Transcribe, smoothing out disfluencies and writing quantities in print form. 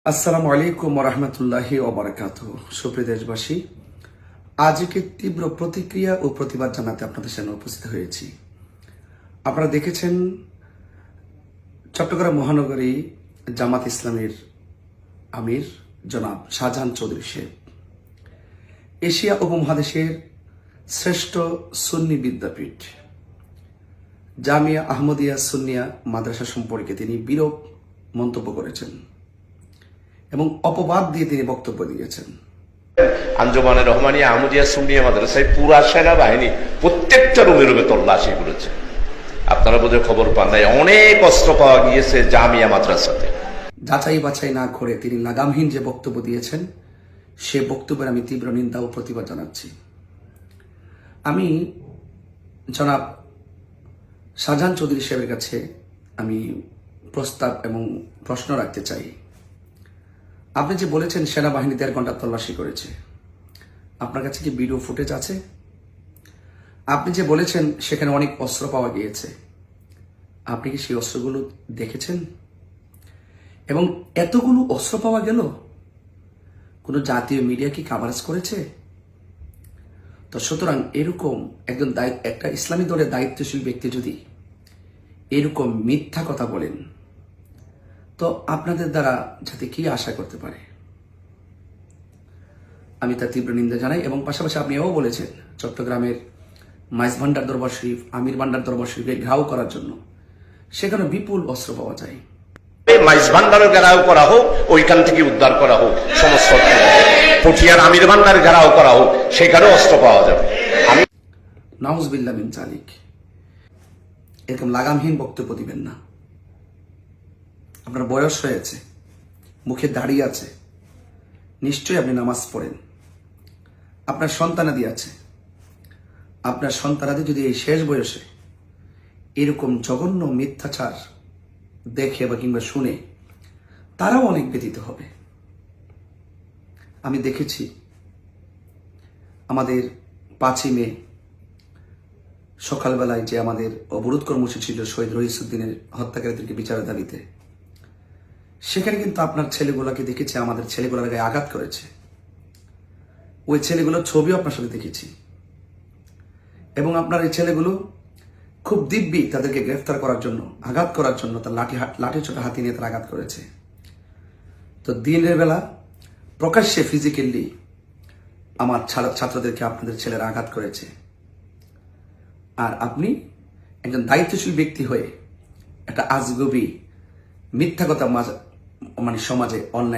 আসসালামু আলাইকুম রহমতুল্লাহি ওবারাকাতুহু। সুপ্রিয় দেশবাসী, আজকে তীব্র প্রতিক্রিয়া ও প্রতিবাদ জানাতে আপনাদের সামনে উপস্থিত হয়েছি। আপনারা দেখেছেন চট্টগ্রাম মহানগরী জামাত ইসলামের আমির জনাব শাহজাহান চৌধুরী সাহেব এশিয়া উপমহাদেশের শ্রেষ্ঠ সুন্নি বিদ্যাপীঠ জামিয়া আহমদিয়া সুন্নিয়া মাদ্রাসা সম্পর্কে তিনি বিরূপ মন্তব্য করেছেন এবং অপবাদ দিয়ে তিনি বক্তব্য দিয়েছেন। আঞ্জুমানে রহমানিয়া আহমদিয়া সুন্নিয়া মাদ্রাসায় পুরা সেনাবাহিনী প্রত্যেকটা রুমে রুমে তল্লাশি করেছে। আপনারা বোধহয় খবর পান নাই, অনেক অস্ত্র পাওয়া গিয়েছে জামিয়া মাদ্রাসাতে। যাচাই বাছাই না করে তিনি লাগামহীন যে বক্তব্য দিয়েছেন, সে বক্তব্যের আমি তীব্র নিন্দা ও প্রতিবাদ জানাচ্ছি। আমি জনাব শাহজাহান চৌধুরী সাহেবের কাছে আমি প্রস্তাব এবং প্রশ্ন রাখতে চাই। আপনি যে বলেছেন সেনাবাহিনী 1.5 ঘন্টা তল্লাশি করেছে, আপনার কাছে কি ভিডিও ফুটেজ আছে? আপনি যে বলেছেন সেখানে অনেক অস্ত্র পাওয়া গিয়েছে, আপনি কি সেই অস্ত্রগুলো দেখেছেন? এবং এতগুলো অস্ত্র পাওয়া গেল, কোনো জাতীয় মিডিয়া কি কাভারেজ করেছে? তো সুতরাং এরকম একটা ইসলামী দলের দায়িত্বশীল ব্যক্তি যদি এরকম মিথ্যা কথা বলেন, তো আপনাদের দ্বারা যাতে কি আশা করতে পারে? আমি তার তীব্র নিন্দা জানাই। এবং পাশাপাশি আপনি এও বলেছেন চট্টগ্রামের মাইজ ভান্ডার দরবার শরীফ, আমির ভান্ডার দরবার শরীফে ঘেরাও করার জন্য সেখানে বিপুল অস্ত্র পাওয়া যায়। মাইজ ভান্ডারের ঘেরাও করা হোক, ওইখান থেকে উদ্ধার করা হোক, সমস্ত পটিয়ার আমির ভান্ডার ঘেরাও করা হোক, সেখানে অস্ত্র পাওয়া যাবে। আমি নাউজুবিল্লাহ মিন যালিক। এরকম লাগামহীন বক্তব্য দিবেন না। আপনার বয়স হয়েছে, মুখে দাড়ি আছে, নিশ্চয়ই আপনি নামাজ পড়েন, আপনার সন্তানাদি আছে। আপনার সন্তানাদি যদি এই শেষ বয়সে এরকম জঘন্য মিথ্যাচার দেখে বা কিংবা শুনে, তারাও অনেক ব্যথিত হবে। আমি দেখেছি আমাদের 5ই মে সকালবেলায় যে আমাদের অবরোধ কর্মসূচি ছিল শহীদ রহিসউদ্দিনের হত্যাকারীদেরকে বিচারের দাবিতে, সেখানে কিন্তু আপনার ছেলেগুলোকে দেখেছি, আমাদের ছেলেগুলোর গায়ে আঘাত করেছে। ওই ছেলেগুলোর ছবিও আপনার সাথে দেখেছি। এবং আপনার এই ছেলেগুলো খুব দিব্যি তাদেরকে গ্রেফতার করার জন্য, আঘাত করার জন্য তার লাঠি ছোট হাতি নিয়ে তারা আঘাত করেছে। তো দিনের বেলা প্রকাশ্যে ফিজিক্যালি আমার ছাত্রদেরকে আপনাদের ছেলেরা আঘাত করেছে। আর আপনি একজন দায়িত্বশীল ব্যক্তি হয়ে একটা আজগবি মিথ্যা কথা সমাজে অনলাইন